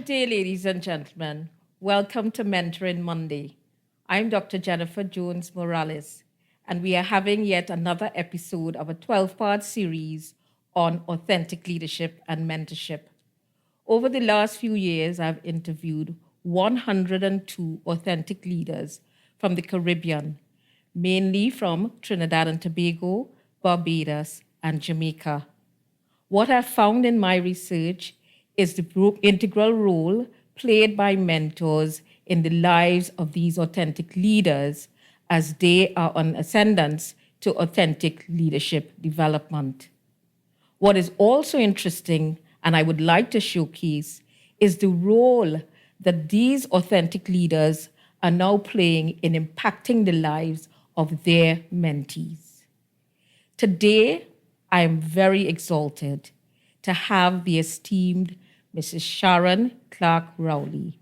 day, ladies and gentlemen. Welcome to Mentoring Monday. I'm Dr. Jennifer Jones Morales, and we are having yet another episode of a 12-part series on authentic leadership and mentorship. Over the last few years, I've interviewed 102 authentic leaders from the Caribbean, mainly from Trinidad and Tobago, Barbados, and Jamaica. What I've found in my research is the integral role played by mentors in the lives of these authentic leaders as they are on ascendance to authentic leadership development. What is also interesting, and I would like to showcase, is the role that these authentic leaders are now playing in impacting the lives of their mentees. Today, I am very exalted to have the esteemed Mrs. Sharon Clark-Rowley,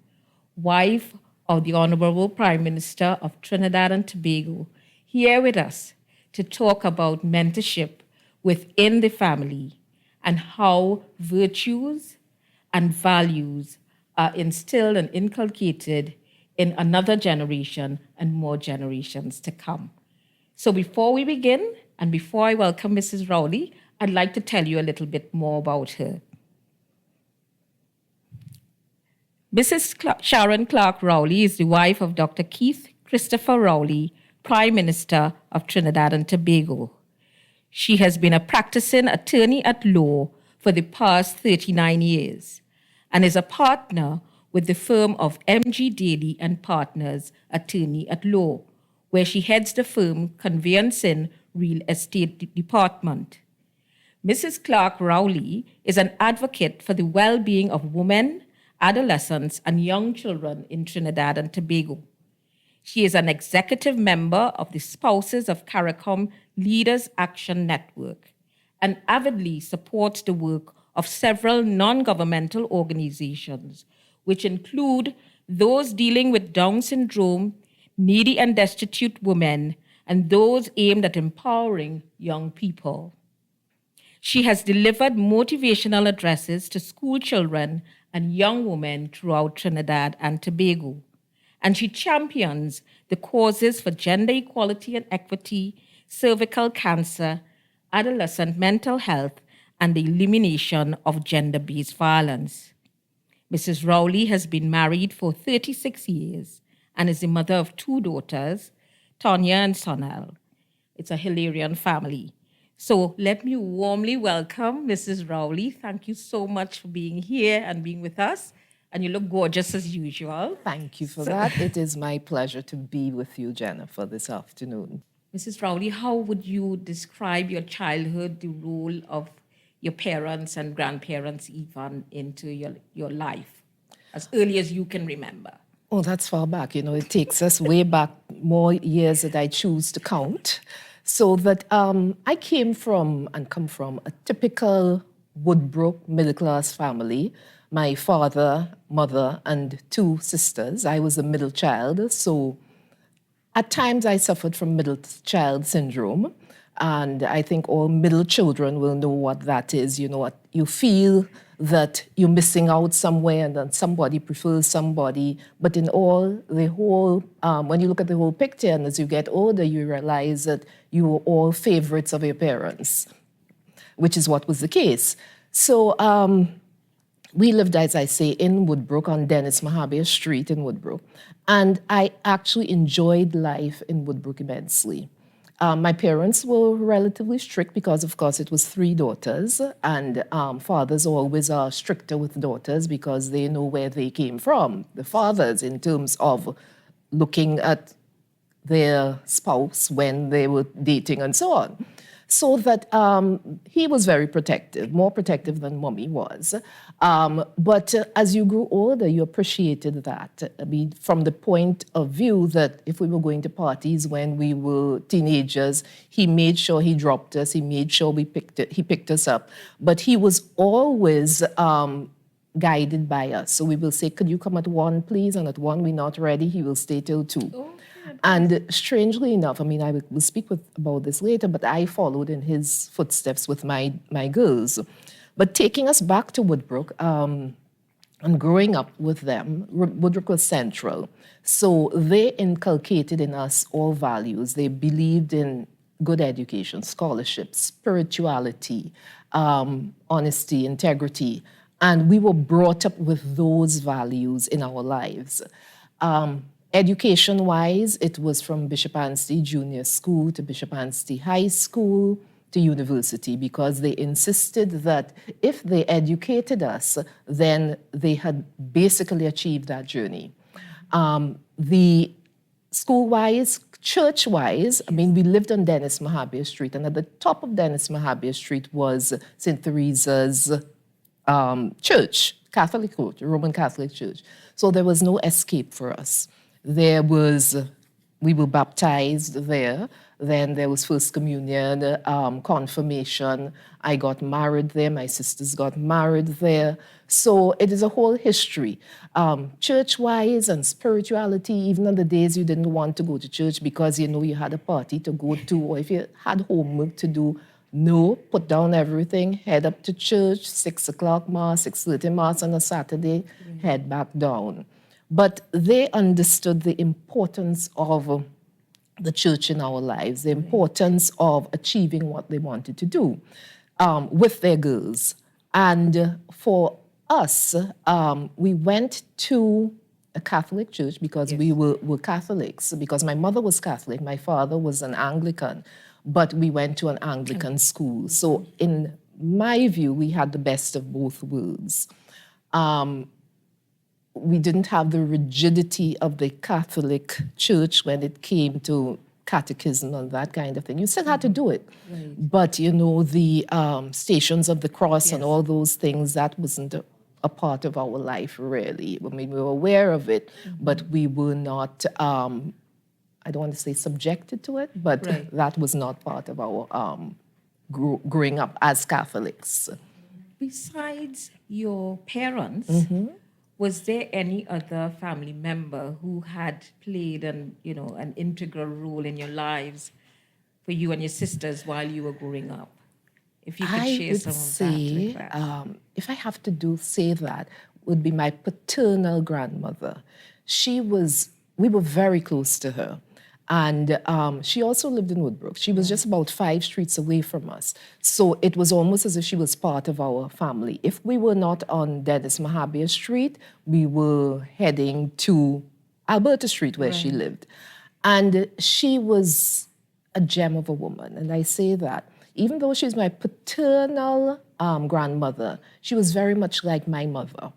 wife of the Honorable Prime Minister of Trinidad and Tobago, here with us to talk about mentorship within the family and how virtues and values are instilled and inculcated in another generation and more generations to come. So before we begin, and before I welcome Mrs. Rowley, I'd like to tell you a little bit more about her. Mrs. Sharon Clark-Rowley is the wife of Dr. Keith Christopher Rowley, Prime Minister of Trinidad and Tobago. She has been a practicing attorney at law for the past 39 years and is a partner with the firm of M.G. Daly and Partners, Attorney at Law, where she heads the firm Conveyancing Real Estate Department. Mrs. Clark-Rowley is an advocate for the well-being of women, adolescents, and young children in Trinidad and Tobago. She is an executive member of the Spouses of CARICOM Leaders Action Network and avidly supports the work of several non-governmental organizations, which include those dealing with Down syndrome, needy and destitute women, and those aimed at empowering young people. She has delivered motivational addresses to school children and young women throughout Trinidad and Tobago. And she champions the causes for gender equality and equity, cervical cancer, adolescent mental health, and the elimination of gender-based violence. Mrs. Rowley has been married for 36 years and is the mother of 2 daughters, Tanya and Sonal. It's a Hilarion family. So let me warmly welcome Mrs. Rowley. Thank you so much for being here and being with us. And you look gorgeous as usual. Thank you for that. It is my pleasure to be with you, Jennifer, this afternoon. Mrs. Rowley, how would you describe your childhood, the role of your parents and grandparents even into your life, as early as you can remember? Oh, that's far back. You know, it takes us way back, more years that I choose to count. So that I come from a typical Woodbrook middle-class family. My father, mother, and 2 sisters. I was a middle child, so at times I suffered from middle child syndrome. And I think all middle children will know what that is. You know, what you feel that you're missing out somewhere and then somebody prefers somebody. But in all, the whole, when you look at the whole picture and as you get older, you realize that you were all favorites of your parents, which is what was the case. So we lived, as I say, in Woodbrook on Dennis Mahabir Street in Woodbrook. And I actually enjoyed life in Woodbrook immensely. My parents were relatively strict because, of course, it was 3 daughters, and fathers always are stricter with daughters because they know where they came from, the fathers, in terms of looking at their spouse when they were dating and so on. So that he was very protective, more protective than mommy was. But as you grew older, you appreciated that. I mean, from the point of view that if we were going to parties when we were teenagers, he made sure he dropped us, he made sure he picked us up. But he was always guided by us. So we will say, could you come at 1, please? And at 1, we're not ready. He will stay till 2. Oh. And strangely enough, I mean, I will speak about this later, but I followed in his footsteps with my girls. But taking us back to Woodbrook, And growing up with them, Woodbrook was central. So they inculcated in us all values. They believed in good education, scholarship, spirituality, honesty, integrity. And we were brought up with those values in our lives. Education-wise, it was from Bishop Anstey Junior School to Bishop Anstey High School to university, because they insisted that if they educated us, then they had basically achieved that journey. The school-wise, church-wise, I mean, we lived on Dennis Mahabir Street, and at the top of Dennis Mahabir Street was St. Teresa's church, Catholic church, Roman Catholic church. So there was no escape for us. We were baptized there. Then there was First Communion, confirmation. I got married there. My sisters got married there. So it is a whole history. Church-wise and spirituality, even on the days you didn't want to go to church because you know you had a party to go to, or if you had homework to do, no, put down everything, head up to church, 6 o'clock mass, 6:30 mass on a Saturday, head back down. But they understood the importance of the church in our lives, the importance of achieving what they wanted to do with their girls. And for us, we went to a Catholic church because we were Catholics, because my mother was Catholic, my father was an Anglican, but we went to an Anglican school. So in my view, we had the best of both worlds. We didn't have the rigidity of the Catholic Church when it came to catechism and that kind of thing. You still had to do it. Right. But, you know, the Stations of the Cross and all those things, that wasn't a part of our life, really. I mean, we were aware of it, but we were not, I don't want to say subjected to it, but that was not part of our growing up as Catholics. Besides your parents, was there any other family member who had played an integral role in your lives for you and your sisters while you were growing up? If you could share some of that with us. If I have to say that, would be my paternal grandmother. We were very close to her. And she also lived in Woodbrook. She was just about 5 streets away from us. So it was almost as if she was part of our family. If we were not on Dennis Mahabir Street, we were heading to Alberta Street where she lived. And she was a gem of a woman. And I say that. Even though she's my paternal grandmother, she was very much like my mother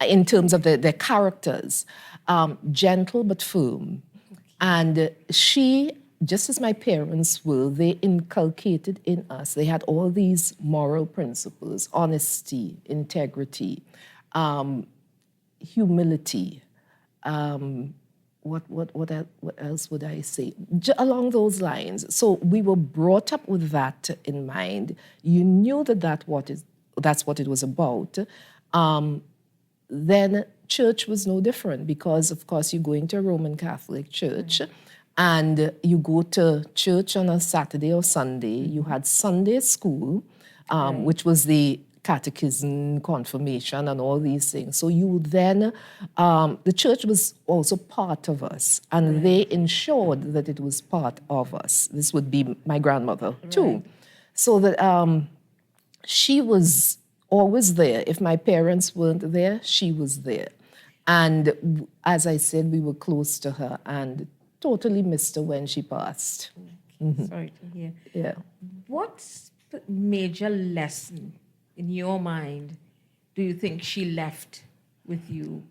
in terms of their characters. Gentle but firm. And she, just as my parents were, they inculcated in us, they had all these moral principles: honesty, integrity, humility. What else would I say? Along those lines. So we were brought up with that in mind. You knew that's what it was about. Then church was no different, because, of course, you go into a Roman Catholic church and you go to church on a Saturday or Sunday. You had Sunday school, which was the catechism, confirmation, and all these things. So you then, the church was also part of us, and they ensured that it was part of us. This would be my grandmother, too. So that she was always there. If my parents weren't there, she was there. And as I said, we were close to her and totally missed her when she passed. Sorry to hear. Yeah. What major lesson in your mind do you think she left with you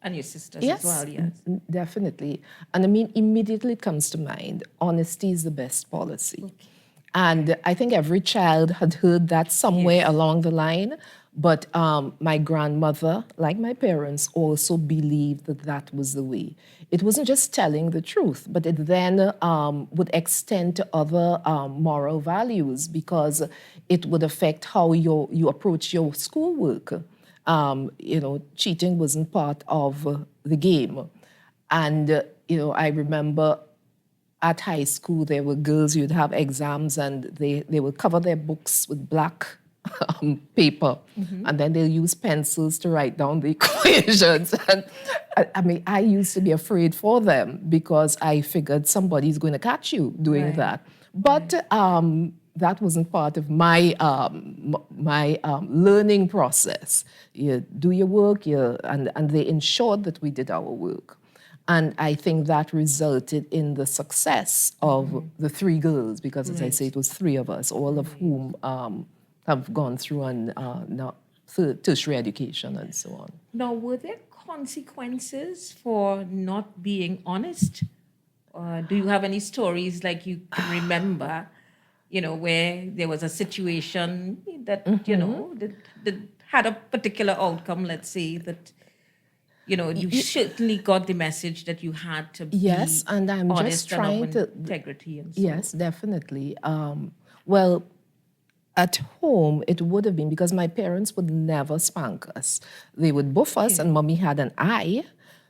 and your sisters as well? Yes, definitely. And I mean, immediately it comes to mind, honesty is the best policy. Okay. And I think every child had heard that somewhere along the line. But my grandmother, like my parents, also believed that was the way. It wasn't just telling the truth, but it then would extend to other moral values, because it would affect how you approach your schoolwork. Cheating wasn't part of the game. And, I remember at high school, there were girls, you'd have exams, and they would cover their books with black paper, and then they'll use pencils to write down the equations. And I mean, I used to be afraid for them because I figured somebody's going to catch you doing that. But that wasn't part of my learning process. You do your work, and they ensured that we did our work. And I think that resulted in the success of the three girls, because as I say, it was three of us, all of whom have gone through now tertiary education and so on. Now, were there consequences for not being honest? Do you have any stories like you can remember, where there was a situation that, that had a particular outcome, let's say, that you certainly got the message that you had to be and I'm honest just trying and of integrity and so. Yes, definitely. Well, at home, it would have been because my parents would never spank us. They would buff us, and mommy had an eye.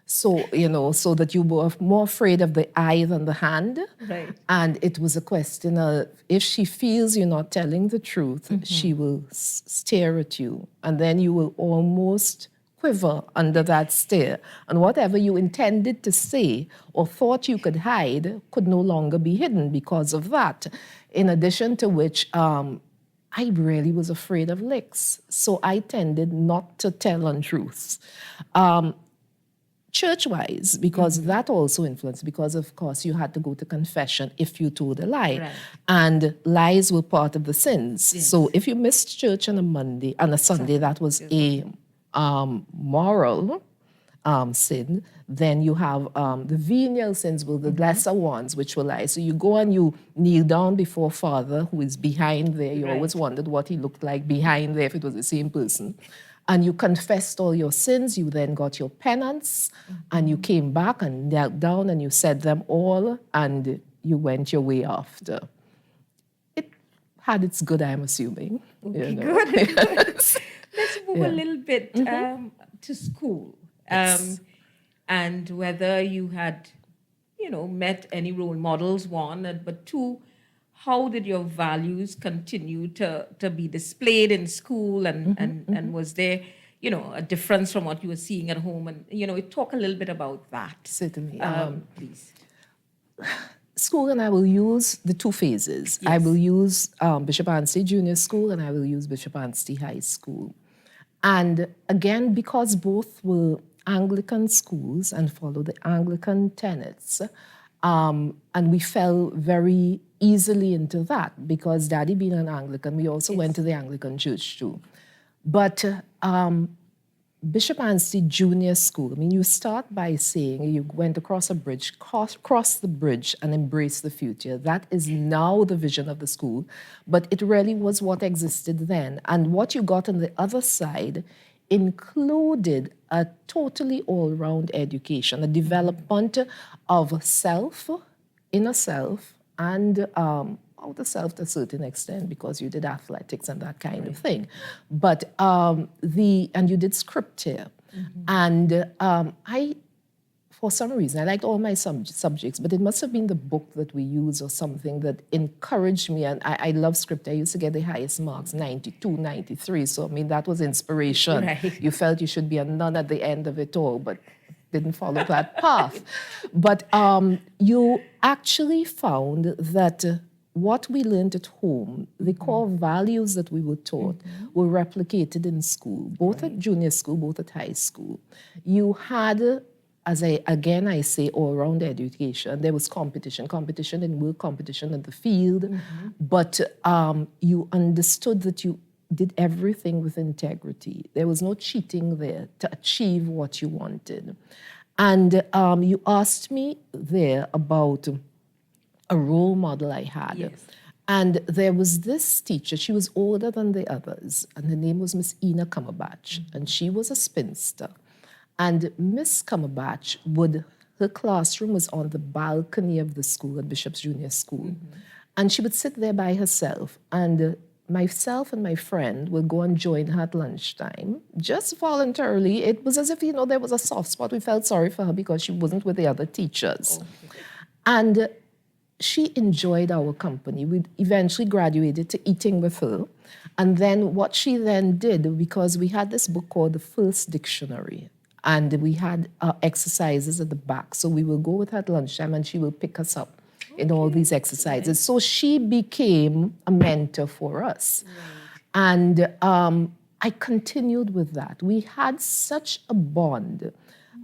So, so that you were more afraid of the eye than the hand. Right. And it was a question of, if she feels you're not telling the truth, she will stare at you. And then you will almost quiver under that stare. And whatever you intended to say or thought you could hide could no longer be hidden because of that. In addition to which, I really was afraid of licks. So I tended not to tell untruths. Church-wise, because that also influenced, because of course you had to go to confession if you told a lie. Right. And lies were part of the sins. Yes. So if you missed church on a Sunday, that was a moral sin. Then you have the venial sins, were the lesser ones, which were lies. So you go and you kneel down before Father, who is behind there. You always wondered what he looked like behind there, if it was the same person. And you confessed all your sins. You then got your penance, and you came back and knelt down and you said them all, and you went your way after. It had its good, I'm assuming. Okay, good. Yes. Let's move a little bit to school. Yes. And whether you had, met any role models, one, but two, how did your values continue to be displayed in school, and was there, a difference from what you were seeing at home? And, talk a little bit about that. Certainly. Please. School, and I will use the two phases. Yes. I will use Bishop Anstey Junior School, and I will use Bishop Anstey High School. And again, because both were Anglican schools and followed the Anglican tenets, and we fell very easily into that because Daddy being an Anglican, we also went to the Anglican church too. But Bishop Anstey Junior School, I mean, you start by saying you went across a bridge, cross the bridge and embrace the future. That is now the vision of the school, but it really was what existed then. And what you got on the other side included a totally all-round education, a development of self, inner self, and outer self to a certain extent, because you did athletics and that kind of thing. But and you did scripture. And I, for some reason, I liked all my subjects, but it must have been the book that we used or something that encouraged me. And I love scripture. I used to get the highest marks, 92, 93. So, I mean, that was inspiration. Right. You felt you should be a nun at the end of it all, but didn't follow that path. But you actually found that what we learned at home, the core values that we were taught, were replicated in school, both at junior school, both at high school. You had, as I say, all-round education. There was competition in work, competition in the field, but you understood that you did everything with integrity. There was no cheating there to achieve what you wanted. And you asked me there about a role model I had. Yes. And there was this teacher, she was older than the others, and her name was Miss Ina Cumberbatch, and she was a spinster. And Miss Cumberbatch her classroom was on the balcony of the school at Bishop's Junior School. And she would sit there by herself, and myself and my friend would go and join her at lunchtime, just voluntarily. It was as if, there was a soft spot. We felt sorry for her because she wasn't with the other teachers. And she enjoyed our company. We eventually graduated to eating with her. And then what she then did, because we had this book called The First Dictionary, and we had exercises at the back. So we will go with her at lunchtime and she will pick us up in all these exercises. So she became a mentor for us. And I continued with that. We had such a bond.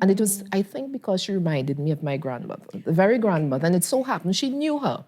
And it was, I think, because she reminded me of my grandmother, the very grandmother. And it so happened she knew her.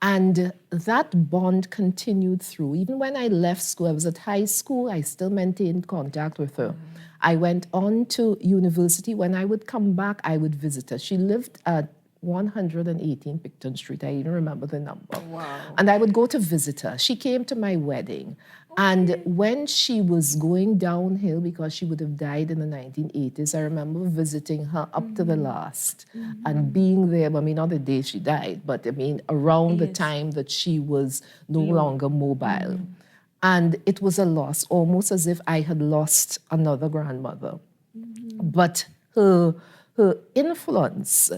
And that bond continued through. Even when I left school, I was at high school, I still maintained contact with her. I went on to university. When I would come back, I would visit her. She lived at 118 Picton Street. I even remember the number. Wow. And I would go to visit her. She came to my wedding. And when she was going downhill, because she would have died in the 1980s, I remember visiting her up to the last and being there. I mean, not the day she died, but I mean, around the time that she was no longer mobile. And it was a loss, almost as if I had lost another grandmother. But her influence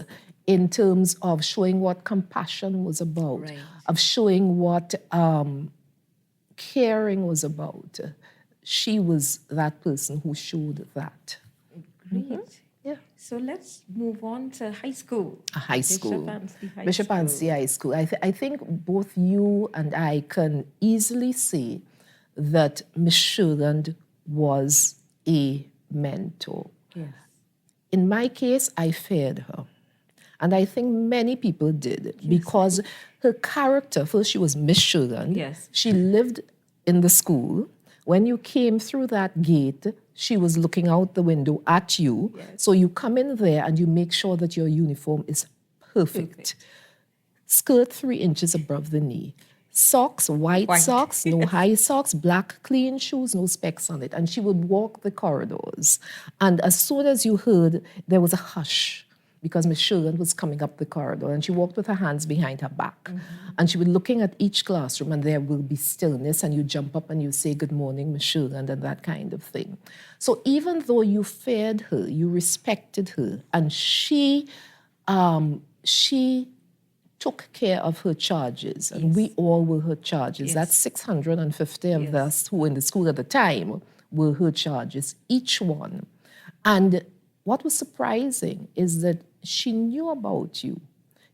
in terms of showing what compassion was about, of showing what caring was about. She was that person who showed that. Great. Yeah. So let's move on to high school. High school. Bishop Anstey High School. I think both you and I can easily say that Miss Sharon was a mentor. Yes. In my case, I feared her. And I think many people did, because her character, first she was Miss Sharon. Yes. She lived in the school. When you came through that gate, she was looking out the window at you. Yes. So you come in there and you make sure that your uniform is perfect. Skirt 3 inches above the knee. Socks, white socks, no high socks, black clean shoes, no specs on it. And she would walk the corridors. And as soon as you heard, there was a hush, because Miss Sharon was coming up the corridor, and she walked with her hands behind her back. And she was looking at each classroom, and there will be stillness, and you jump up and you say, "Good morning, Miss Sharon," and that kind of thing. So even though you feared her, you respected her, and she took care of her charges, and we all were her charges. That's 650 of us who were in the school at the time were her charges, each one. And what was surprising is that she knew about you.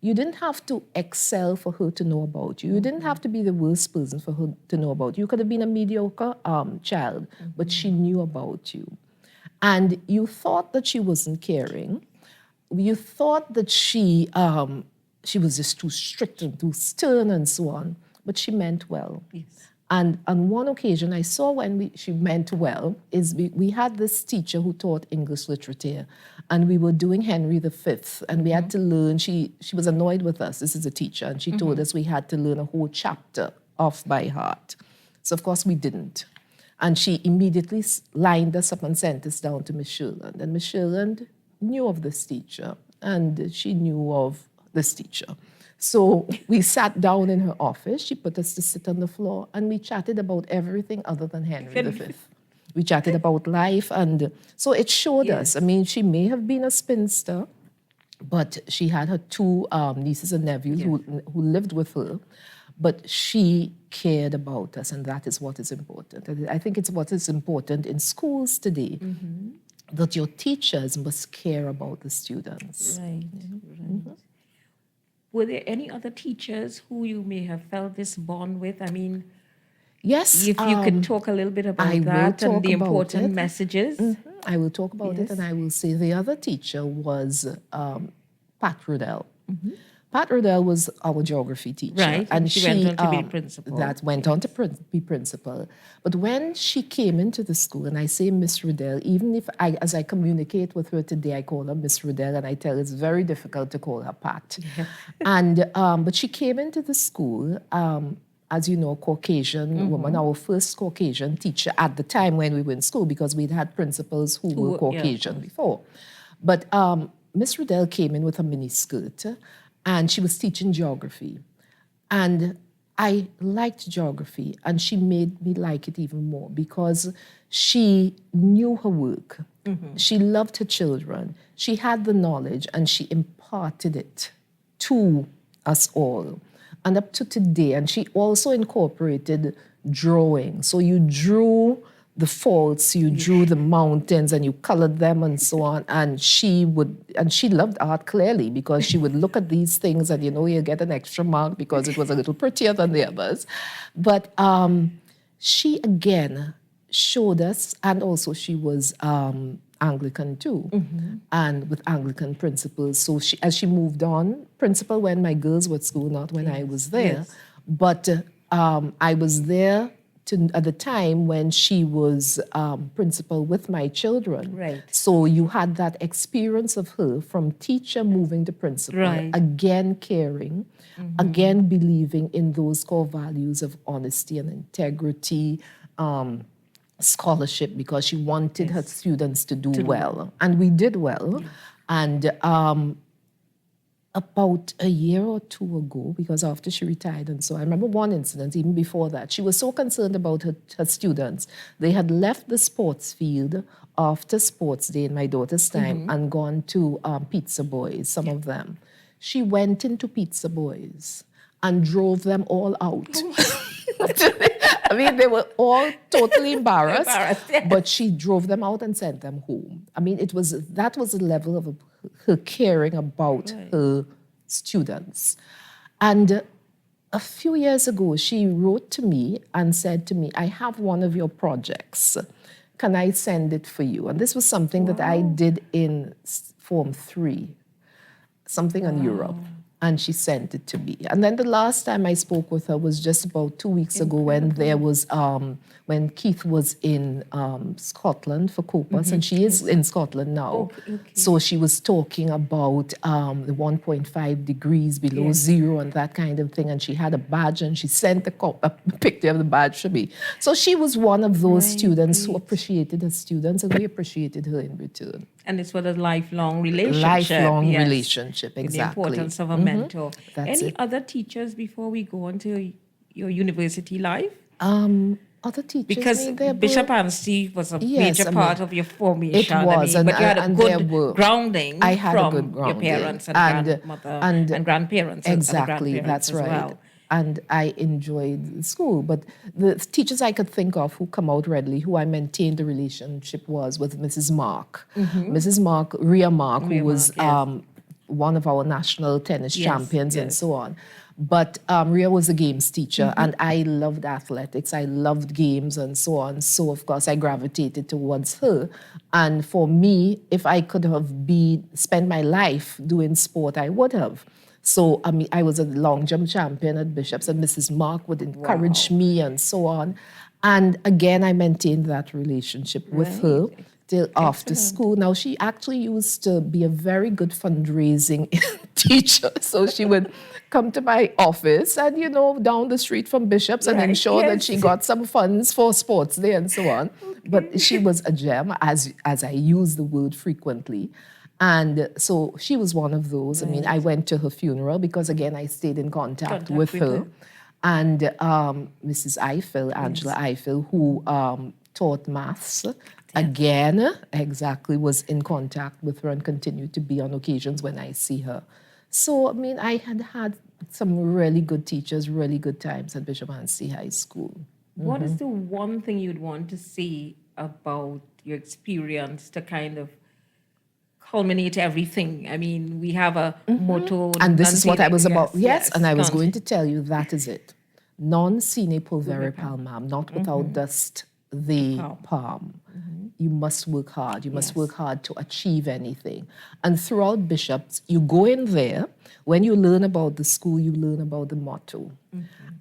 You didn't have to excel for her to know about you. You didn't have to be the worst person for her to know about you. You could have been a mediocre child, but she knew about you. And you thought that she wasn't caring. You thought that she was just too strict and too stern and so on, but she meant well. Yes. And on one occasion, I saw when she meant well, is we had this teacher who taught English literature, and we were doing Henry V, and we had to learn, she was annoyed with us, this is a teacher, and she told us we had to learn a whole chapter off by heart. So of course we didn't. And she immediately lined us up and sent us down to Miss Sharon. And Miss Sharon knew of this teacher, and she knew of this teacher. So we sat down in her office. She put us to sit on the floor, and we chatted about everything other than Henry V. We chatted about life, and so it showed us. I mean, she may have been a spinster, but she had her 2 nieces and nephews who lived with her. But she cared about us, and that is what is important. And I think it's what is important in schools today, that your teachers must care about the students. Right. Were there any other teachers who you may have felt this bond with? I mean, yes. If you could talk a little bit about that and the important messages. I will talk about it, and I will say the other teacher was Pat Riddell. Pat Riddell was our geography teacher. Right, and she went on to be principal. That went on to be principal. But when she came into the school, and I say Miss Riddell, even if as I communicate with her today, I call her Miss Riddell, and I tell her it's very difficult to call her Pat. And but she came into the school, as you know, Caucasian woman, our first Caucasian teacher at the time when we were in school, because we'd had principals who were Caucasian before. But Miss Riddell came in with a mini skirt, and she was teaching geography. And I liked geography, and she made me like it even more because she knew her work. She loved her children. She had the knowledge, and she imparted it to us all. And up to today, and she also incorporated drawing. So you drew the faults, you drew the mountains, and you colored them and so on. And she loved art clearly, because she would look at these things and, you get an extra mark because it was a little prettier than the others. But she again showed us, and also she was Anglican too, and with Anglican principles. So as she moved on, principal when my girls were at school, not when I was there. But I was there at the time when she was principal with my children. Right. So you had that experience of her from teacher moving to principal, Right. again caring, again believing in those core values of honesty and integrity, scholarship, because she wanted her students to do well. And we did well. And about a year or two ago, because after she retired and so, I remember one incident, even before that, she was so concerned about her students. They had left the sports field after sports day in my daughter's time and gone to Pizza Boys, some of them. She went into Pizza Boys and drove them all out. I mean, they were all totally embarrassed, but she drove them out and sent them home. I mean, that was the level of her caring about her students. And a few years ago, she wrote to me and said to me, I have one of your projects. Can I send it for you? And this was something that I did in Form 3, something on Europe. And she sent it to me. And then the last time I spoke with her was just about 2 weeks ago, when there was, when Keith was in Scotland for Copas, and she is in Scotland now. So she was talking about the 1.5 degrees below zero and that kind of thing. And she had a badge, and she sent a picture of the badge to me. So she was one of those students who appreciated her students, and we appreciated her in return. And it's for a lifelong relationship. Lifelong relationship, exactly. The importance of a mentor. That's Any it. other teachers before we go on to your university life? Other teachers. Because Bishop Anstey was a major part of your formation. It was, but you had a good grounding. I had from a good grounding. Your parents and grandmother and grandparents. Exactly, and that's right. Well. And I enjoyed school. But the teachers I could think of who come out readily, who I maintained the relationship was with Mrs. Mark. Mrs. Mark, Rhea Mark, who was one of our national tennis champions and so on. But Rhea was a games teacher, and I loved athletics. I loved games and so on. So, of course, I gravitated towards her. And for me, if I could have spent my life doing sport, I would have. So, I mean, I was a long jump champion at Bishop's, and Mrs. Mark would encourage me and so on. And again, I maintained that relationship with her till after school. Now, she actually used to be a very good fundraising teacher. So she would come to my office and, down the street from Bishop's and ensure that she got some funds for sports day and so on. But she was a gem, as I use the word frequently. And so she was one of those. I mean, I went to her funeral because, again, I stayed in contact with her. And Mrs. Eiffel, Angela Eiffel, who taught maths, again, was in contact with her and continued to be on occasions when I see her. So, I mean, I had some really good teachers, really good times at Bishop Anstey High School. What is the one thing you'd want to say about your experience to kind of culminate everything? I mean, we have a motto. And this is what I was about. Yes, and I was going to tell you, that is it. Non sine pulvere palmam, not without dust the palm. You must work hard. You must work hard to achieve anything. And throughout Bishop's, you go in there. When you learn about the school, you learn about the motto.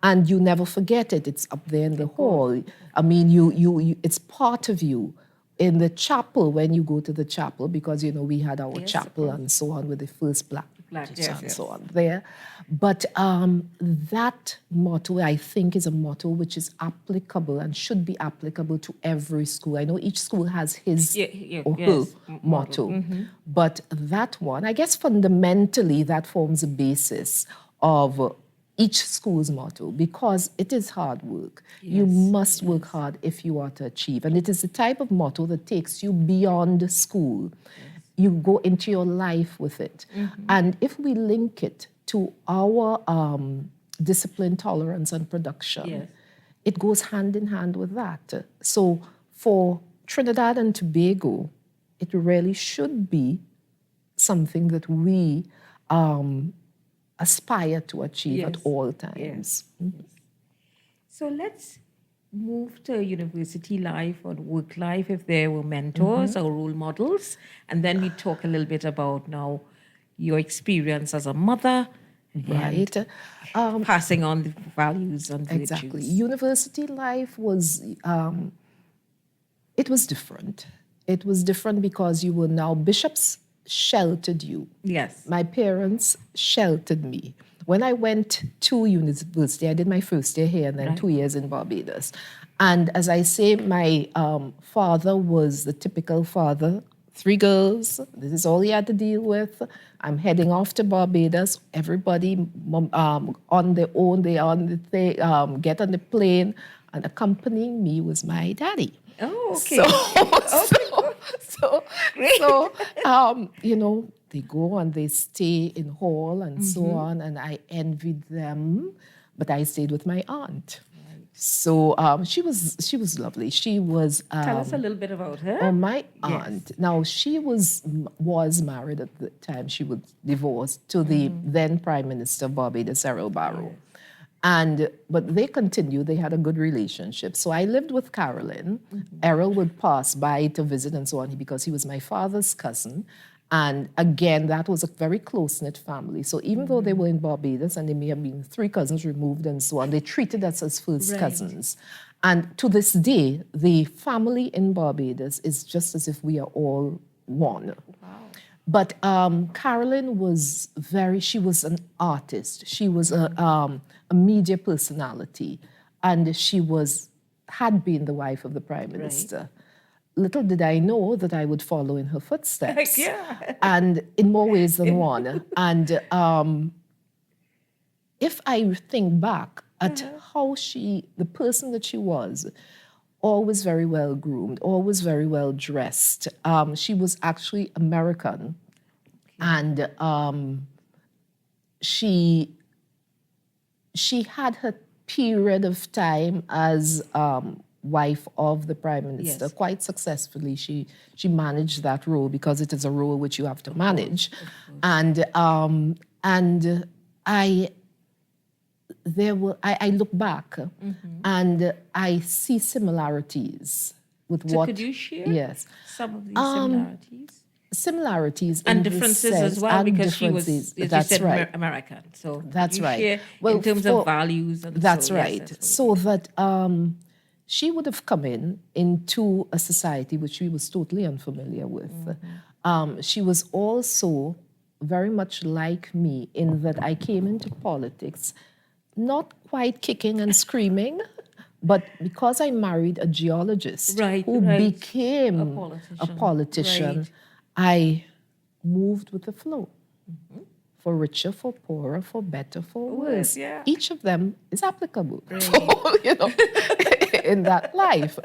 And you never forget it. It's up there in the hall. I mean, you it's part of you. In the chapel, when you go to the chapel, because, we had our chapel and so on with the first black and so on there. But that motto, I think, is a motto which is applicable and should be applicable to every school. I know each school has his or her motto. But that one, I guess fundamentally, that forms a basis of each school's motto, because it is hard work. You must work hard if you are to achieve. And it is the type of motto that takes you beyond school. You go into your life with it. And if we link it to our discipline, tolerance, and production, it goes hand in hand with that. So for Trinidad and Tobago, it really should be something that we aspire to achieve at all times. Yes. So let's move to university life or work life, if there were mentors or role models, and then we talk a little bit about now your experience as a mother, Right. and passing on the values and Exactly. virtues. University life was, it was different. It was different because you were now, bishops sheltered you. Yes. My parents sheltered me. When I went to university, I did my first year here and then 2 years in Barbados. And as I say, my father was the typical father, 3 girls, this is all he had to deal with. I'm heading off to Barbados. Everybody on their own, they on the thing, get on the plane, and accompanying me was my daddy. Oh, okay. You know, they go and they stay in hall and so on, and I envied them, but I stayed with my aunt. So she was lovely. She was. Tell us a little bit about her. Oh, my aunt. Yes. Now she was married at the time. She was divorced to the then Prime Minister of Barbados, Errol Barrow. Yes. But they continued. They had a good relationship. So I lived with Carolyn. Errol would pass by to visit and so on because he was my father's cousin. And again, that was a very close-knit family. So even though they were in Barbados and they may have been 3 cousins removed and so on, they treated us as first cousins. And to this day, the family in Barbados is just as if we are all one. Wow. But Carolyn was she was an artist. She was a media personality. And she had been the wife of the Prime Minister. Right. Little did I know that I would follow in her footsteps. And in more ways than one. And if I think back at how the person that she was, always very well groomed, always very well dressed. She was actually American. And she had her period of time as wife of the Prime Minister quite successfully. She managed that role because it is a role which you have to manage. And I look back and I see similarities with so could you share some of these similarities? Similarities and differences as well, because she was, as you said, American. So that's right. Share in terms of values. And that's right. So that she would have come into a society which she was totally unfamiliar with. She was also very much like me in that I came into politics not quite kicking and screaming, but because I married a geologist who became a politician, I moved with the flow. For richer, for poorer, for better, for worse. Each of them is applicable. In that life.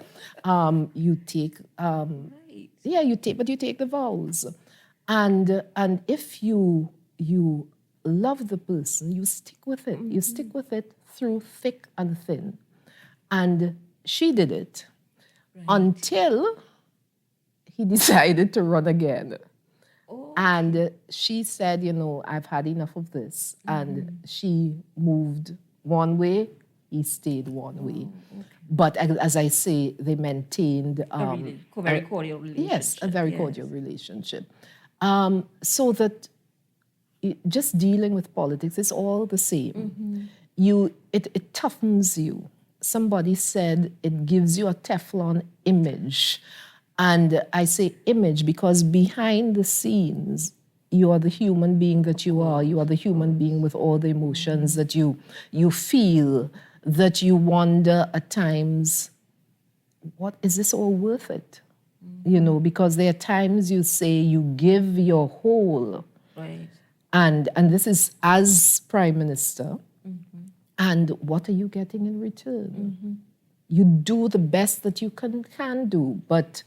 You take the vows. And if you love the person, you stick with it. You stick with it through thick and thin. And she did it until he decided to run again. And she said, I've had enough of this. And she moved one way, he stayed one way. But as I say, they maintained a very cordial relationship. Yes, a very cordial relationship. So that just dealing with politics is all the same. It toughens you. Somebody said it gives you a Teflon image. And I say image because behind the scenes, you are the human being that you are. You are the human being with all the emotions that you feel, that you wonder at times, what is this all worth it? Because there are times you say you give your whole. Right. And this is as Prime Minister. And what are you getting in return? You do the best that you can do, but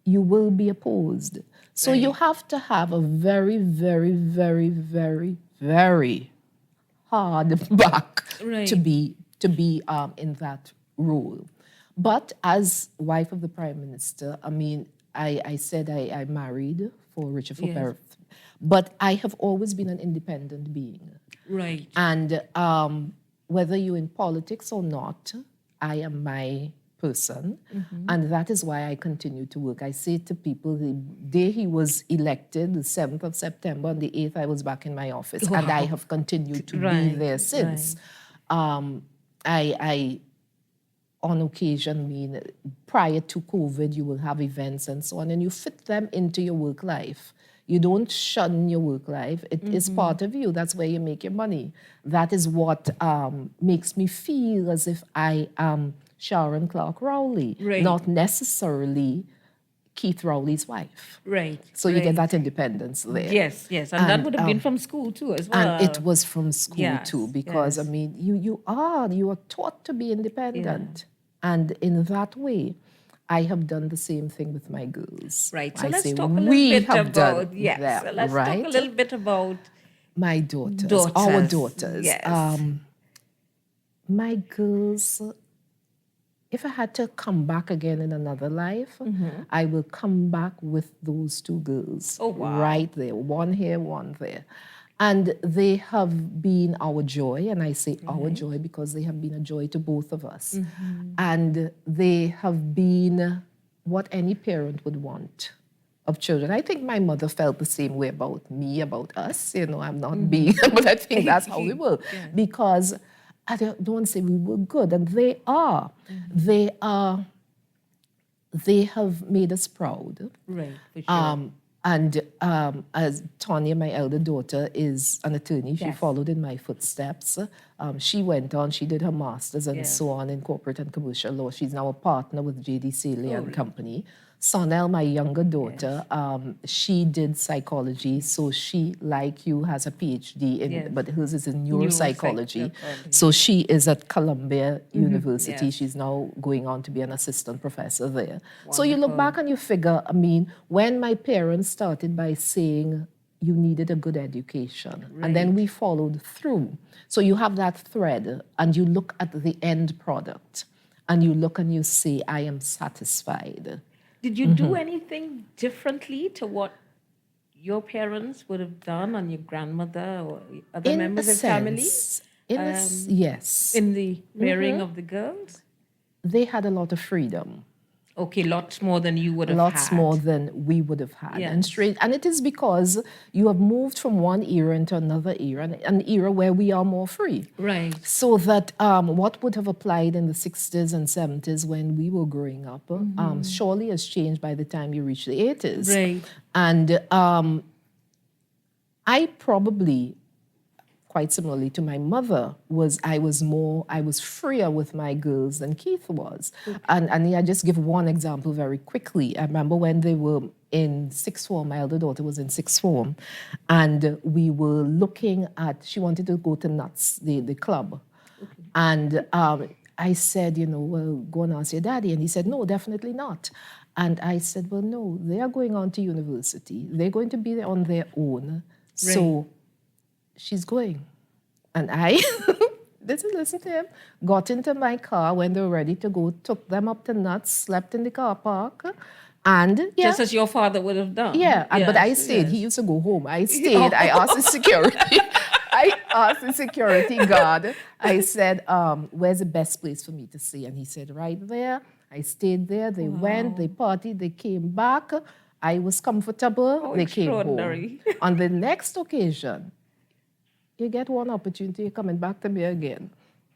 you will be opposed. So you have to have a very, very, very, very, very hard back to be in that role. But as wife of the Prime Minister, I mean, I said I married for richer, for better, but I have always been an independent being. Right. And whether you're in politics or not, I am my person. And that is why I continue to work. I say to people, the day he was elected, the 7th of September, on the 8th, I was back in my office. And I have continued to be there since. I on occasion, mean, prior to COVID, you will have events and so on, and you fit them into your work life. You don't shun your work life. It is part of you. That's where you make your money. That is what makes me feel as if I am Sharon Clark-Rowley, not necessarily Keith Rowley's wife. Right. So you get that independence there. Yes. And that would have been from school too as well. And it was from school too, because I mean, you are taught to be independent. And in that way, I have done the same thing with my girls. Right. So I let's say talk a little bit about that, so let's talk a little bit about my daughters. Our daughters. Yes. My girls, if I had to come back again in another life, I will come back with those two girls. Oh, wow. Right there, one here, one there. And they have been our joy, and I say our joy because they have been a joy to both of us. And they have been what any parent would want of children. I think my mother felt the same way about me, about us. You know, I'm not being, but I think that's how we were. Because I don't want to say we were good, and they are. They have made us proud. Right, for sure. And as Tanya, my elder daughter, is an attorney, she followed in my footsteps. She went on, she did her master's and so on in corporate and commercial law. She's now a partner with J.D. Saley and Company. Sonel, my younger daughter, she did psychology, so she, like you, has a PhD in, but hers is in neuropsychology. So she is at Columbia University. She's now going on to be an assistant professor there. Wonderful. So you look back and you figure, I mean, when my parents started by saying you needed a good education, and then we followed through. So you have that thread, and you look at the end product, and you look and you say, I am satisfied. Did you do anything differently to what your parents would have done, and your grandmother or other members of family? Yes. In the rearing of the girls? They had a lot of freedom. Okay, lots more than you would have had. Lots more than we would have had. And it is because you have moved from one era into another era, an era where we are more free. Right. So that what would have applied in the 60s and 70s when we were growing up surely has changed by the time you reach the 80s. Right. And I probably, quite similarly to my mother, I was freer with my girls than Keith was. And I just give one example very quickly. I remember when they were in sixth form, my elder daughter was in sixth form, and we were looking at, she wanted to go to Nuts, the club. And I said, well, go and ask your daddy. And he said, no, definitely not. And I said, well, no, they are going on to university. They're going to be there on their own. Right. So she's going. And I, listen to him, got into my car when they were ready to go, took them up to Nuts, slept in the car park, and just as your father would have done. But I stayed. He used to go home. I stayed. I asked the security. I asked the security guard. I said, where's the best place for me to stay? And he said, right there. I stayed there. They went, they partied, they came back. I was comfortable. They came home. On the next occasion, you get one opportunity, you're coming back to me again.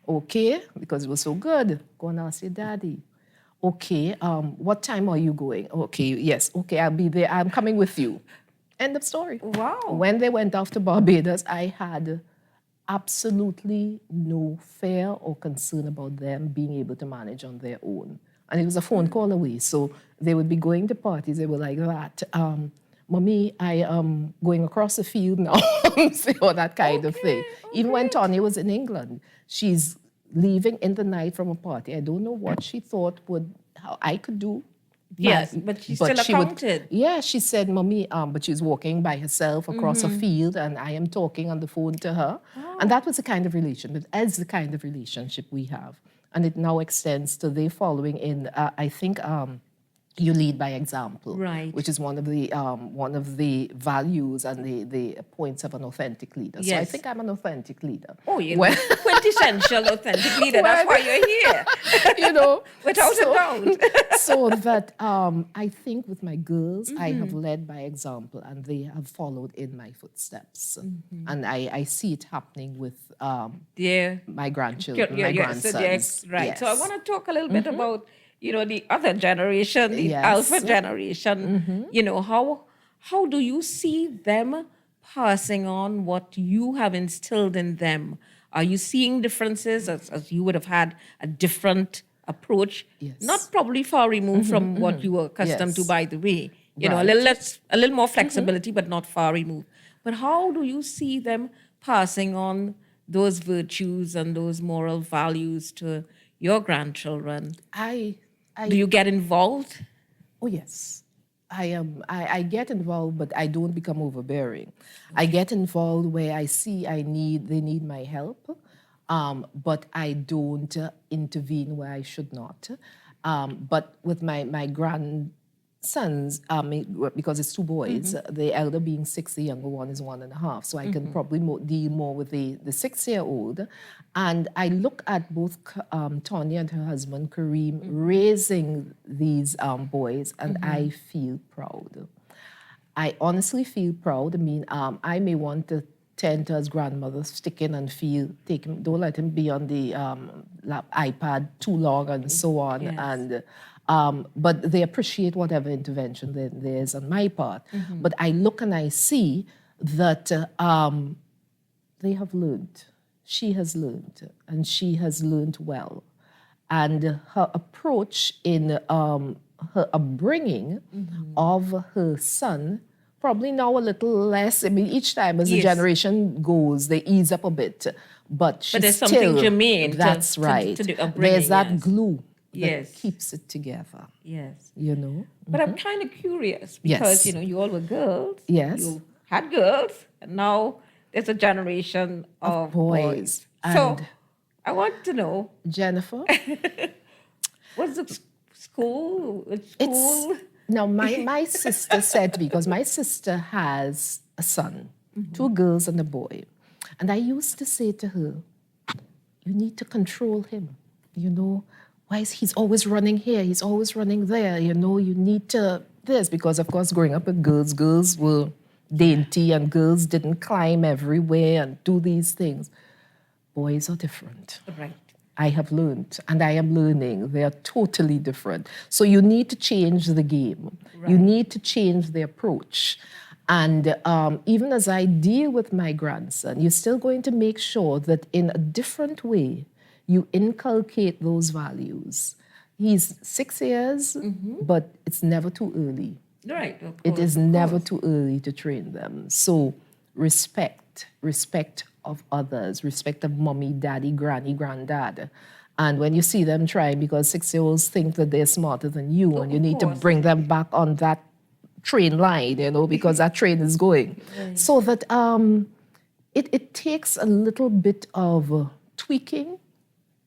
Okay, because it was so good. Go and ask your daddy. Okay, what time are you going? Okay, yes, okay, I'll be there. I'm coming with you. End of story. Wow. When they went off to Barbados, I had absolutely no fear or concern about them being able to manage on their own. And it was a phone call away. So they would be going to parties. They were like that. Mommy, I am going across the field now. Or that kind of thing. Even when Tanya was in England, she's leaving in the night from a party. I don't know what she thought how I could do. Yes, but she still accounted. She said, Mommy, but she's walking by herself across a field, and I am talking on the phone to her. And that was the kind of relationship we have. and it now extends to the following in, I think, you lead by example, Right. which is one of the values and the points of an authentic leader. So I Yes. think I'm an authentic leader. Oh, you're the quintessential authentic leader. That's why you're here. You know, Without a doubt. so that I think with my girls, I have led by example, and they have followed in my footsteps, and I see it happening with my grandchildren, my grandsons. Right. So I Yes. want to talk a little bit about, the other generation, the Yes. alpha generation. How do you see them passing on what you have instilled in them? Are you seeing differences as you would have had a different approach? Yes. Not probably far removed from what you were accustomed to, Yes. by the way. A Right. little more flexibility, but not far removed. But how do you see them passing on those virtues and those moral values to your grandchildren? Do you get involved? Oh yes, I am. I get involved, but I don't become overbearing. I get involved where I see they need my help, but I don't intervene where I should not. But with my grandsons, because it's two boys, the elder being 6, the younger one is 1.5. So I can probably deal more with the 6-year-old. And I look at both Tanya and her husband, Kareem, raising these boys, and I feel proud. I honestly feel proud. I mean, I may want to tend to his grandmother, stick in and don't let him be on the iPad too long and so on. Yes. And but they appreciate whatever intervention there is on my part. But I look and I see that they have learned. She has learned, and she has learned well. And her approach in her upbringing of her son, probably now a little less. I mean, each time as the generation goes, they ease up a bit. But there's something germane. That's right. To the upbringing, there's that glue that Yes. keeps it together. Yes. You know? But I'm kind of curious because, Yes. You all were girls. Yes. You had girls, and now there's a generation of boys. So And I want to know, Jennifer? what's the school? Which school? Now, my sister said to me, because my sister has a son, 2 girls and a boy. And I used to say to her, you need to control him. Why is he's always running here? He's always running there. You need to this. Because, of course, growing up with girls were dainty, and girls didn't climb everywhere and do these things. Boys are different. Right. I have learned, and I am learning. They are totally different. So you need to change the game. Right. You need to change the approach. And even as I deal with my grandson, you're still going to make sure that in a different way, you inculcate those values. He's 6 years, but it's never too early. Right. Of It course, is of never course. too early to train them. So respect of others, respect of mommy, daddy, granny, granddad. And when you see them trying, because 6-year-olds think that they're smarter than you, and you need to bring them back on that train line, because that train is going. Right. So that it takes a little bit of tweaking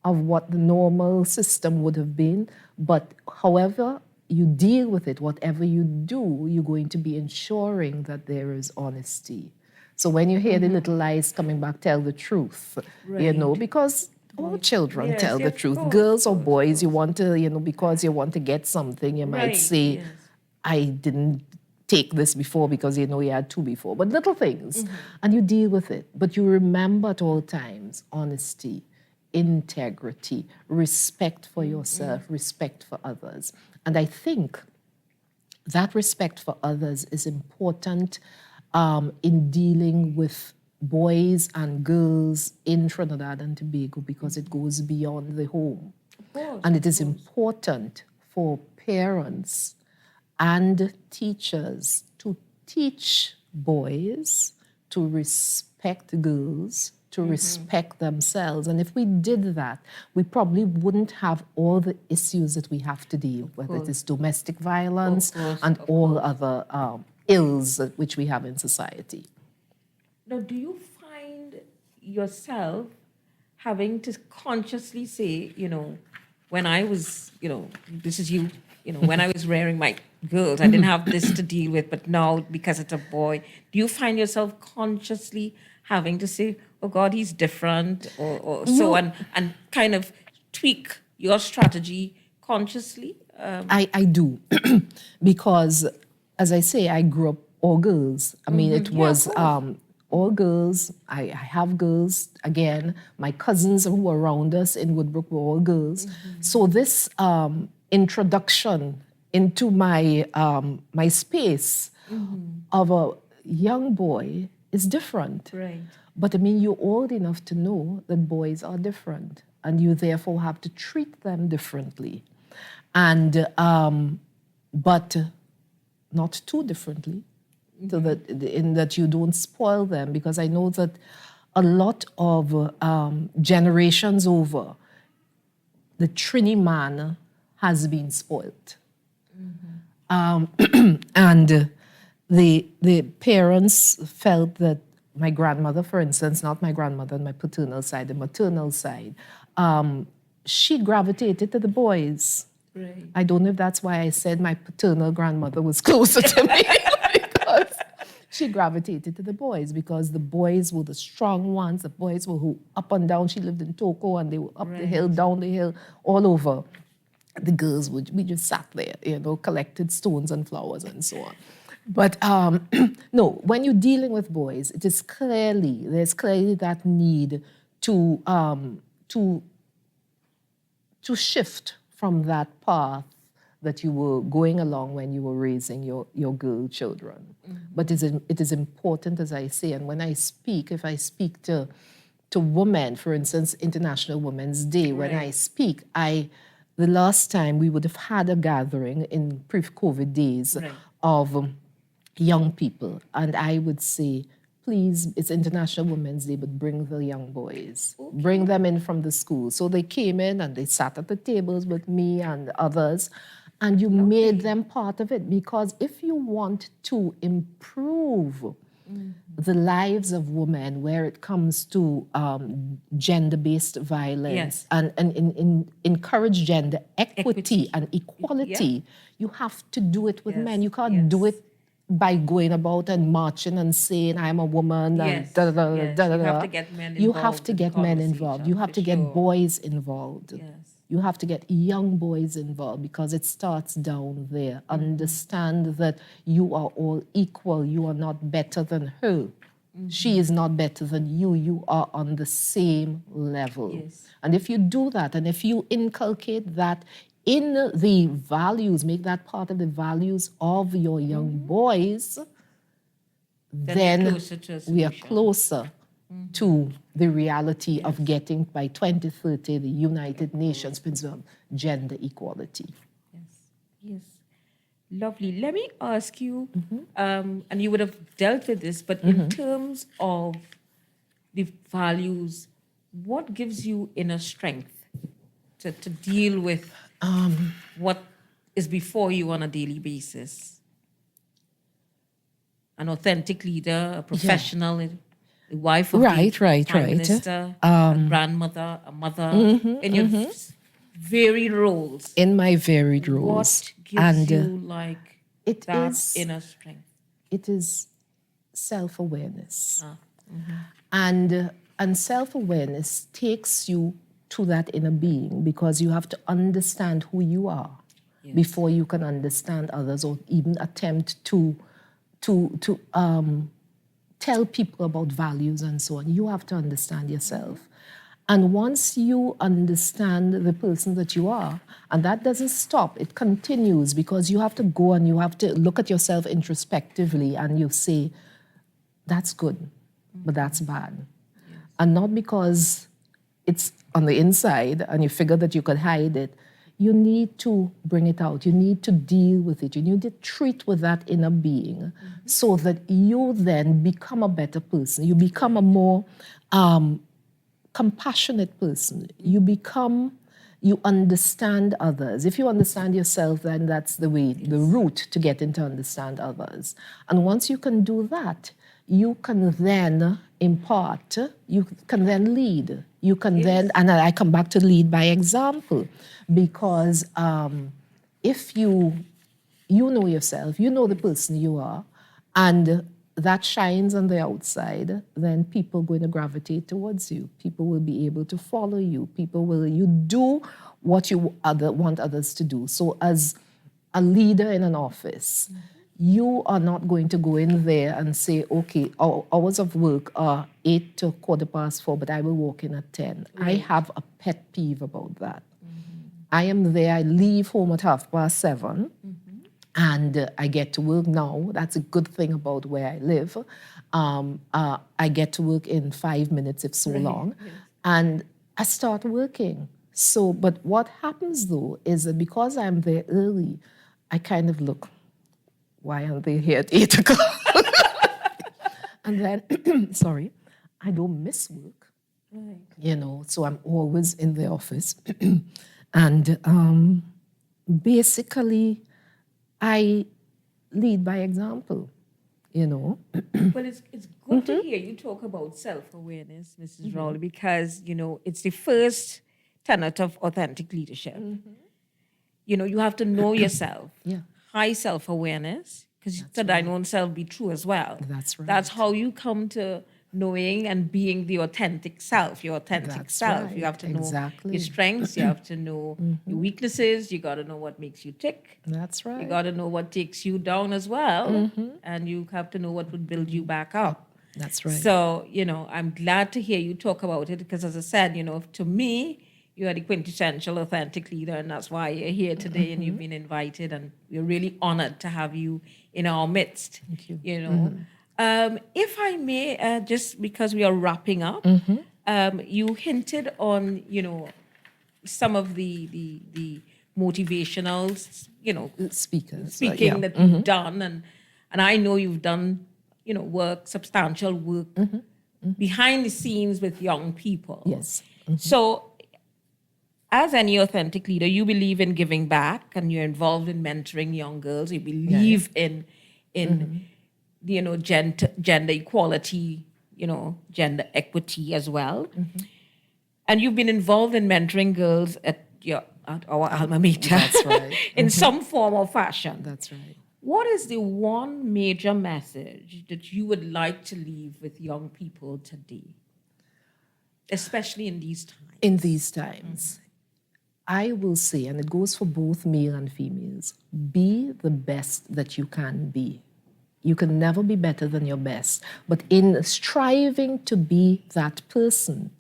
of what the normal system would have been. But however you deal with it, whatever you do, you're going to be ensuring that there is honesty. So when you hear the little lies coming back, tell the truth, because all children tell the truth. Girls or boys, you want to, because you want to get something, you might say, I didn't take this before because you had 2 before. But little things, and you deal with it. But you remember at all times honesty, integrity, respect for yourself, respect for others. And I think that respect for others is important in dealing with boys and girls in Trinidad and Tobago, because it goes beyond the home. And it is important for parents and teachers to teach boys to respect girls, to respect themselves. And if we did that, we probably wouldn't have all the issues that we have to deal with, whether it is domestic violence and all other ills which we have in society. Now, do you find yourself having to consciously say, when I was, this is you, when I was rearing my girls, I didn't have this to deal with, but now because it's a boy, do you find yourself consciously having to say, oh God, he's different, or so, and kind of tweak your strategy consciously? I do, because, as I say, I grew up all girls. I mean, it was all girls. I have girls. Again, my cousins who were around us in Woodbrook were all girls. So this introduction into my my space of a young boy is different. Right. But I mean, you're old enough to know that boys are different, and you therefore have to treat them differently. And but not too differently, so that in that you don't spoil them, because I know that a lot of generations over, the Trini man has been spoiled, and the parents felt that my grandmother, for instance, not my grandmother on my paternal side, the maternal side, she gravitated to the boys. Right. I don't know if that's why I said my paternal grandmother was closer to me, because she gravitated to the boys, because the boys were the strong ones. The boys were who up and down. She lived in Tobago, and they were up the hill, down the hill, all over. The girls we just sat there, collected stones and flowers and so on. But no, when you're dealing with boys, there's clearly that need to shift from that path that you were going along when you were raising your girl children. But it is important, as I say, and when I speak, if I speak to women, for instance, International Women's Day, when I speak, the last time we would have had a gathering in pre-COVID days of young people, and I would say, please, it's International Women's Day, but bring the young boys. Okay. Bring them in from the school. So they came in and they sat at the tables with me and others, and you made them part of it, because if you want to improve the lives of women where it comes to gender-based violence and encourage gender equity and equality, you have to do it with men. You can't do it by going about and marching and saying, I'm a woman, and You have to get men involved. You have to get men involved. You have to get boys involved. Yes. You have to get young boys involved, because it starts down there. Understand that you are all equal. You are not better than her. She is not better than you. You are on the same level. Yes. And if you do that, and if you inculcate that in the values, make that part of the values of your young boys, then we are closer to the reality of getting by 2030 the United Nations Principle of Gender Equality. Yes. Lovely. Let me ask you, and you would have dealt with this, but in terms of the values, what gives you inner strength to deal with what is before you on a daily basis? An authentic leader, a professional, a wife of the Prime Minister, a grandmother, a mother, in your varied roles. In my varied roles. What gives you that inner strength? It is self-awareness. And self-awareness takes you to that inner being, because you have to understand who you are before you can understand others, or even attempt to tell people about values and so on. You have to understand yourself. And once you understand the person that you are, and that doesn't stop, it continues, because you have to go and you have to look at yourself introspectively, and you say, that's good, but that's bad. And not because it's on the inside and you figure that you could hide it. You need to bring it out. You need to deal with it. You need to treat with that inner being, so that you then become a better person. You become a more compassionate person. You understand others. If you understand yourself, then that's the way, the route to getting to understand others. And once you can do that, you can then impart, you can then lead. You can then, and I come back to lead by example, because if you know yourself, you know the person you are, and that shines on the outside, then people are going to gravitate towards you. People will be able to follow you. You do what you want others to do. So as a leader in an office, you are not going to go in there and say, okay, our hours of work are 8 to 4:15, but I will walk in at 10. I have a pet peeve about that. I am there, I leave home at 7:30, and I get to work now. That's a good thing about where I live. I get to work in 5 minutes, if so long, and I start working. So, but what happens though is that because I'm there early, I kind of look, why aren't they here at 8 o'clock? And then, sorry, I don't miss work, so I'm always in the office. And basically, I lead by example, Well, it's good to hear you talk about self-awareness, Mrs. Rowley, because, it's the first tenet of authentic leadership. You have to know yourself. High self-awareness, because to thine own self be true as well. That's right. That's how you come to knowing and being the authentic self, your authentic self. Right. You have to know Exactly. your strengths, you have to know your weaknesses, you got to know what makes you tick. That's right. You got to know what takes you down as well, and you have to know what would build you back up. That's right. So, I'm glad to hear you talk about it, because as I said, to me, you are the quintessential authentic leader, and that's why you're here today and you've been invited, and we're really honored to have you in our midst. Thank you. If I may, just because we are wrapping up, you hinted on, some of the motivational, speaking that you've done, and I know you've done, substantial work behind the scenes with young people. Yes. So, as any authentic leader, you believe in giving back, and you're involved in mentoring young girls. You believe in gender equality, gender equity as well. And you've been involved in mentoring girls at our alma mater. That's right. in some form or fashion. That's right. What is the one major message that you would like to leave with young people today, especially in these times? In these times, I will say, and it goes for both male and females, be the best that you can be. You can never be better than your best. But in striving to be that person,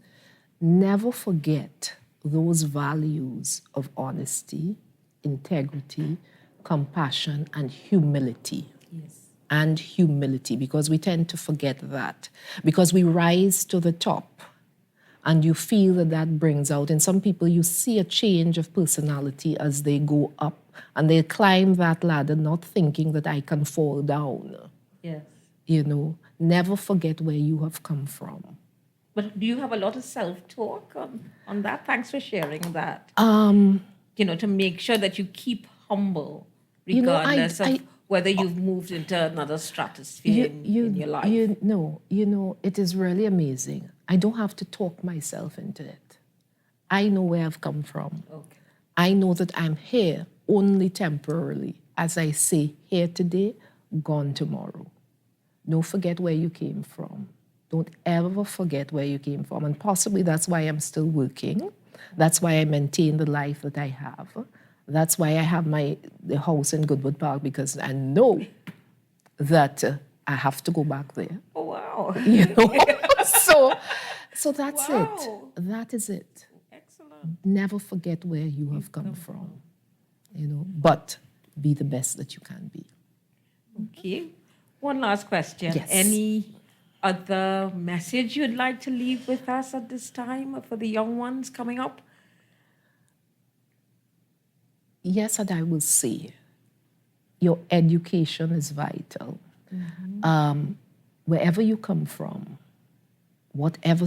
never forget those values of honesty, integrity, compassion, and humility. Yes. And humility, because we tend to forget that. Because we rise to the top, and you feel that brings out. In some people, you see a change of personality as they go up, and they climb that ladder not thinking that I can fall down. Yes. Never forget where you have come from. But do you have a lot of self-talk on that? Thanks for sharing that. To make sure that you keep humble, regardless of whether you've moved into another stratosphere in your life. It is really amazing. I don't have to talk myself into it. I know where I've come from. Okay. I know that I'm here only temporarily. As I say, here today, gone tomorrow. Don't forget where you came from. Don't ever forget where you came from. And possibly that's why I'm still working. That's why I maintain the life that I have. That's why I have the house in Goodwood Park, because I know that I have to go back there. Oh, wow. So that's it. That is it. Excellent. Never forget where you have come from. But be the best that you can be. Okay. One last question. Yes. Any other message you'd like to leave with us at this time for the young ones coming up? Yes, and I will say, your education is vital. Wherever you come from, whatever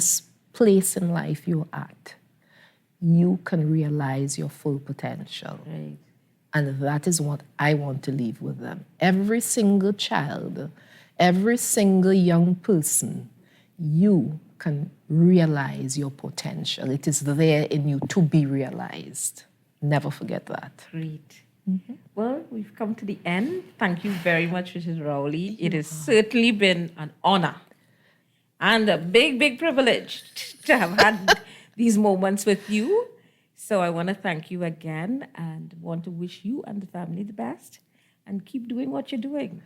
place in life you're at, you can realize your full potential. Right. And that is what I want to leave with them. Every single child, every single young person, you can realize your potential. It is there in you to be realized. Never forget that. Great. Well, we've come to the end. Thank you very much, Mrs. Rowley. It has certainly been an honor and a big, big privilege to have had these moments with you. So I want to thank you again and want to wish you and the family the best and keep doing what you're doing.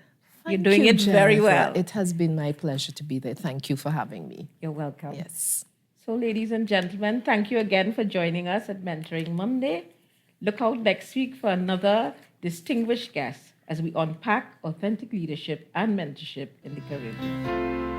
You're doing it very well. It has been my pleasure to be there. Thank you for having me. You're welcome. Yes. So, ladies and gentlemen, thank you again for joining us at Mentoring Monday. Look out next week for another distinguished guest as we unpack authentic leadership and mentorship in the Caribbean.